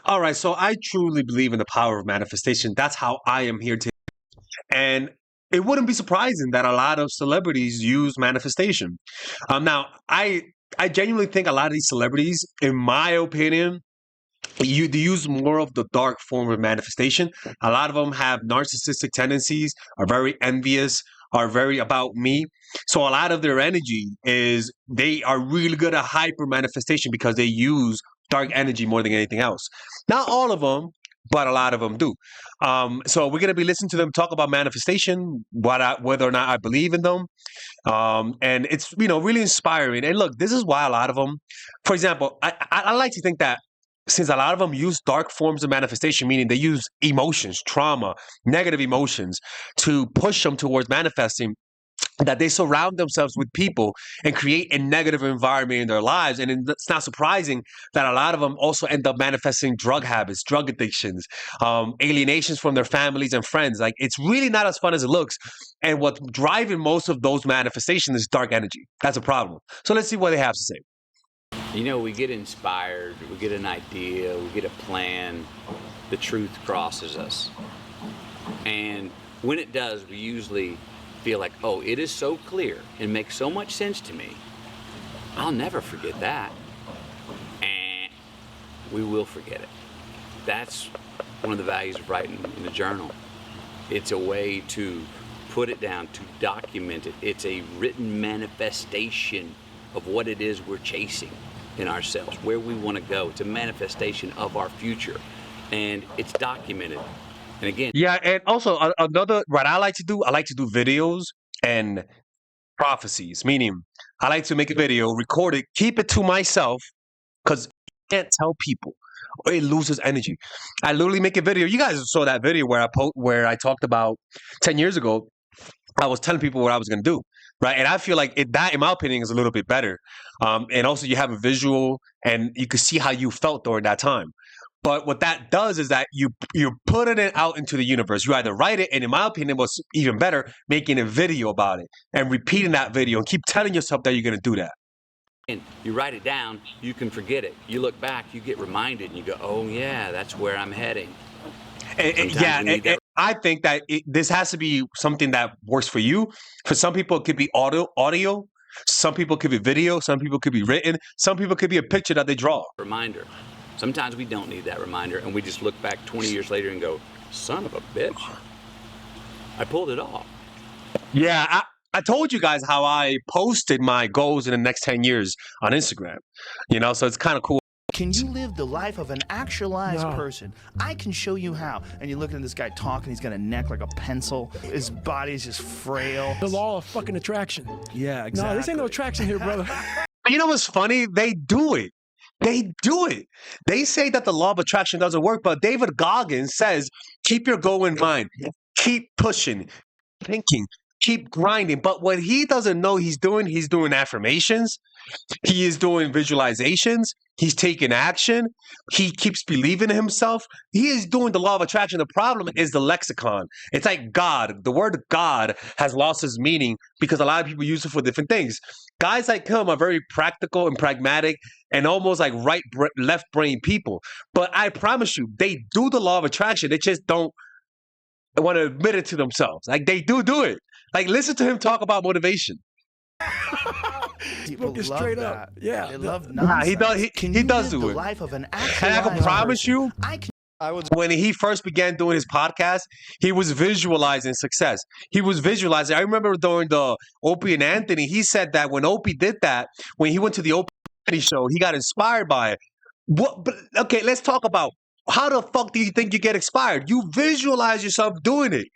All right, so I truly believe in the power of manifestation. That's how I am here today. And it wouldn't be surprising that a lot of celebrities use manifestation. Now, I genuinely think a lot of these celebrities, in my opinion, they use more of the dark form of manifestation. A lot of them have narcissistic tendencies, are very envious, are very about me. So a lot of their energy is they are really good at hyper manifestation because they use dark energy more than anything else. Not all of them, but a lot of them do. So we're gonna be listening to them talk about manifestation, whether or not I believe in them, and it's really inspiring. And look, this is why a lot of them, for example, I like to think that since a lot of them use dark forms of manifestation, meaning they use emotions, trauma, negative emotions to push them towards manifesting, that they surround themselves with people and create a negative environment in their lives. And it's not surprising that a lot of them also end up manifesting drug habits, drug addictions, alienations from their families and friends. Like, it's really not as fun as it looks. And what's driving most of those manifestations is dark energy. That's a problem. So let's see what they have to say. We get inspired, we get an idea, we get a plan, the truth crosses us. And when it does, we usually feel like, oh, it is so clear and makes so much sense to me. I'll never forget that. And we will forget it. That's one of the values of writing in a journal. It's a way to put it down, to document it. It's a written manifestation of what it is we're chasing in ourselves, where we want to go. It's a manifestation of our future, and it's documented. And again, Yeah, and also another what I like to do, I like to do videos and prophecies, meaning I like to make a video, record it, keep it to myself, because I can't tell people or it loses energy. I literally make a video. You guys saw that video where I talked about 10 years ago. I was telling people what I was going to do, right? And I feel like that, in my opinion, is a little bit better. And also, you have a visual, and you can see how you felt during that time. But what that does is that you're putting it out into the universe. You either write it, and in my opinion, what's even better, making a video about it and repeating that video and keep telling yourself that you're going to do that. and you write it down, you can forget it. You look back, you get reminded, and you go, oh yeah, that's where I'm heading. Yeah, I think that this has to be something that works for you. For some people, it could be audio. Some people could be video. Some people could be written. Some people could be a picture that they draw. Reminder. Sometimes we don't need that reminder, and we just look back 20 years later and go, son of a bitch, I pulled it off. Yeah, I told you guys how I posted my goals in the next 10 years on Instagram. So it's kind of cool. Can you live the life of an actualized person? I can show you how. And you're looking at this guy talking, he's got a neck like a pencil. His body is just frail. The law of fucking attraction. Yeah, exactly. No, this ain't no attraction here, brother. You know what's funny? They do it. They do it. They say that the law of attraction doesn't work, but David Goggins says, keep your goal in mind. Keep pushing, thinking, keep grinding. But what he doesn't know he's doing affirmations. He is doing visualizations. He's taking action. He keeps believing in himself. He is doing the law of attraction. The problem is the lexicon. It's like God. The word God has lost its meaning because a lot of people use it for different things. Guys like him are very practical and pragmatic and almost like left brain people. But I promise you, they do the law of attraction. They just don't want to admit it to themselves. Like, they do it. Like, listen to him talk about motivation. People love straight that. up. Yeah. They love Nah, nonsense. he does. He does do the it. life of an And I actualized can promise person. you, when he first began doing his podcast, he was visualizing success. He was visualizing. I remember during the Opie and Anthony, he said that when Opie did that, when he went to the Opie and Anthony show, he got inspired by it. But okay, let's talk about how the fuck do you think you get inspired? You visualize yourself doing it.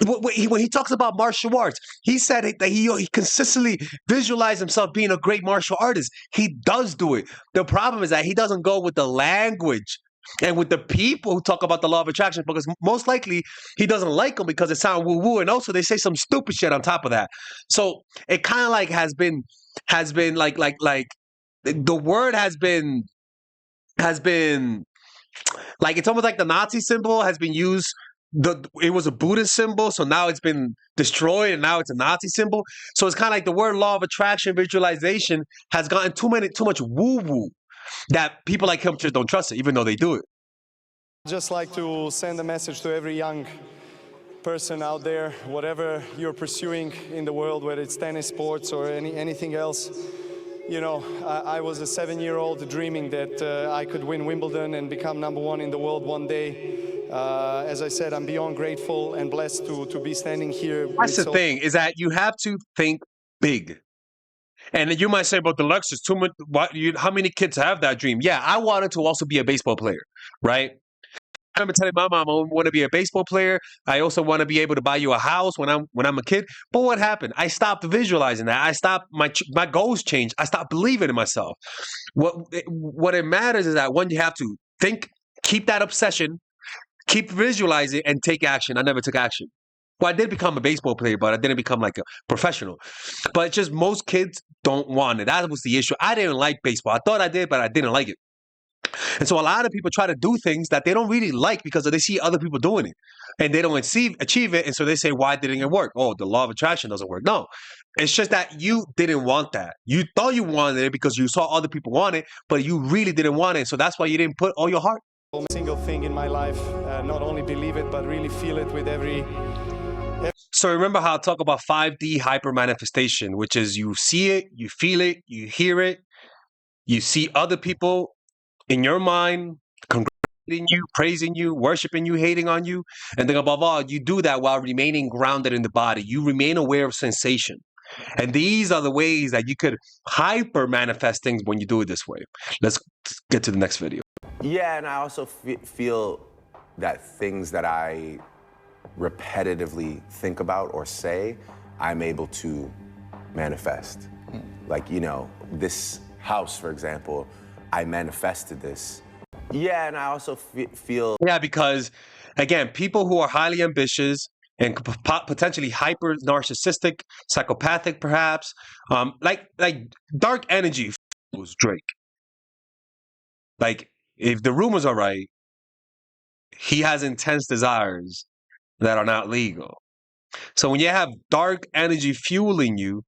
When he talks about martial arts, he said that he consistently visualized himself being a great martial artist. He does do it. The problem is that he doesn't go with the language and with the people who talk about the law of attraction, because most likely he doesn't like them because it sounds woo-woo, and also they say some stupid shit on top of that. So it kind of like has been like the word has been like, it's almost like the Nazi symbol has been used. It was a Buddhist symbol, so now it's been destroyed, and now it's a Nazi symbol. So it's kind of like the word law of attraction, visualization has gotten too much woo woo. that people like him just don't trust it, even though they do it. Just like to send a message to every young person out there, whatever you're pursuing in the world, whether it's tennis, sports, or anything else. You know, I was a 7-year-old dreaming that I could win Wimbledon and become #1 in the world one day. As I said, I'm beyond grateful and blessed to be standing here. That's the thing, is that you have to think big. And you might say, but the Lexus, too much. How many kids have that dream? Yeah, I wanted to also be a baseball player, right? I remember telling my mom I want to be a baseball player. I also want to be able to buy you a house when I'm a kid. But what happened? I stopped visualizing that. I stopped my goals changed. I stopped believing in myself. What it matters is that one, you have to think, keep that obsession, keep visualizing, and take action. I never took action. Well, I did become a baseball player, but I didn't become like a professional. But it's just most kids don't want it. That was the issue. I didn't like baseball. I thought I did, but I didn't like it. And so a lot of people try to do things that they don't really like because they see other people doing it and they don't achieve it. And so they say, why didn't it work? Oh, the law of attraction doesn't work. No, it's just that you didn't want that. You thought you wanted it because you saw other people want it, but you really didn't want it. So that's why you didn't put all your heart. Single thing in my life, not only believe it, but really feel it with every. So remember how I talk about 5D hyper manifestation, which is you see it, you feel it, you hear it, you see other people in your mind congratulating you, praising you, worshiping you, hating on you. And then above all, you do that while remaining grounded in the body. You remain aware of sensation. And these are the ways that you could hyper manifest things when you do it this way. Let's get to the next video. Yeah, and I also feel that things that I repetitively think about or say, I'm able to manifest. Like, you know, this house, for example, I manifested this. Yeah, and I also feel... Yeah, because, again, people who are highly ambitious and potentially hyper narcissistic, psychopathic, perhaps, like dark energy was Drake. Like, if the rumors are right, he has intense desires that are not legal. So when you have dark energy fueling you,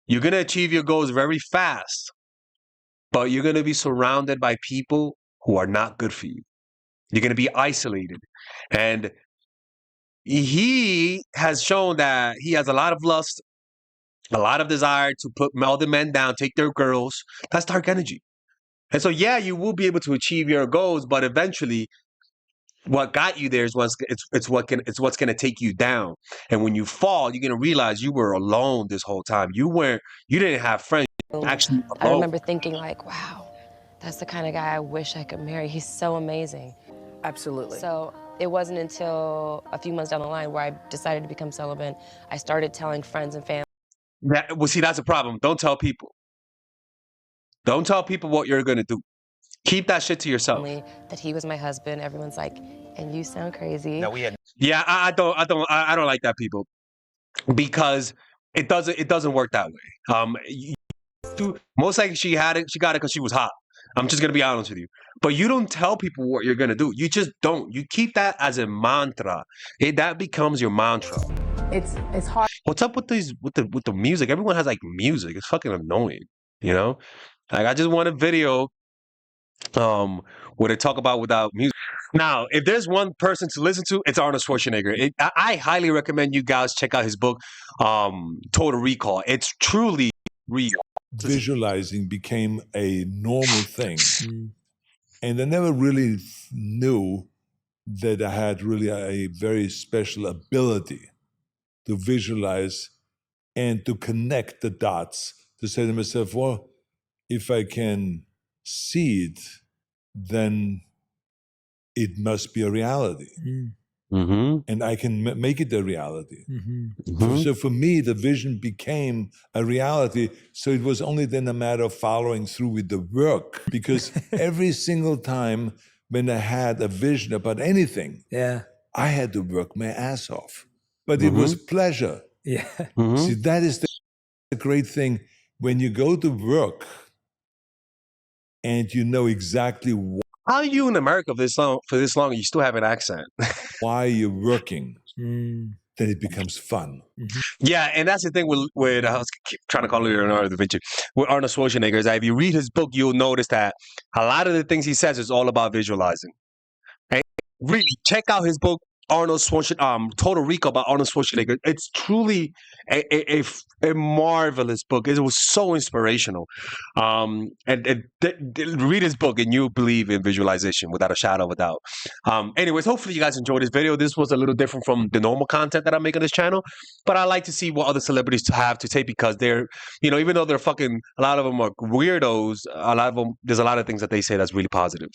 you're going to achieve your goals very fast, but you're going to be surrounded by people who are not good for you. You're going to be isolated. And he has shown that he has a lot of lust, a lot of desire to put all the men down, take their girls. That's dark energy. And so, yeah, you will be able to achieve your goals, but eventually what got you there is what's going to take you down. And when you fall, you're going to realize you were alone this whole time. You didn't have friends. Actually, I remember thinking like, wow, that's the kind of guy I wish I could marry. He's so amazing. Absolutely. So it wasn't until a few months down the line where I decided to become celibate. I started telling friends and family. Well, see, that's a problem. Don't tell people. Don't tell people what you're going to do. Keep that shit to yourself. That he was my husband. Everyone's like, and you sound crazy. No, Yeah, I don't like that, people, because it doesn't work that way. Most likely she got it because she was hot. I'm just gonna be honest with you. But you don't tell people what you're gonna do. You just don't. You keep that as a mantra. That becomes your mantra. It's hard. What's up with the music? Everyone has like music. It's fucking annoying. You know, like I just want a video where they talk about without music. Now, if there's one person to listen to, it's Arnold Schwarzenegger. I highly recommend you guys check out his book, Total Recall. It's truly real. Visualizing became a normal thing. And I never really knew that I had really a very special ability to visualize and to connect the dots, to say to myself, well, if I can see it, then it must be a reality. Mm-hmm. And I can make it a reality. Mm-hmm. So for me, the vision became a reality. So it was only then a matter of following through with the work. Because every single time when I had a vision about anything, I had to work my ass off. But it was pleasure. Yeah. Mm-hmm. See, that is the great thing. When you go to work and you know exactly how are you in America for this long and you still have an accent? why you're working. then it becomes fun. Yeah, and that's the thing with I was trying to call it Leonardo da Vinci, with Arnold Schwarzenegger, is that if you read his book, you'll notice that a lot of the things he says is all about visualizing. And really, check out his book, Arnold Schwarzenegger, Total Recall by Arnold Schwarzenegger. It's truly a marvelous book. It was so inspirational. Read his book and you believe in visualization without a shadow of a doubt. Anyways, hopefully you guys enjoyed this video. This was a little different from the normal content that I make on this channel, but I like to see what other celebrities have to say because they're, even though they're fucking, a lot of them are weirdos, there's a lot of things that they say that's really positive.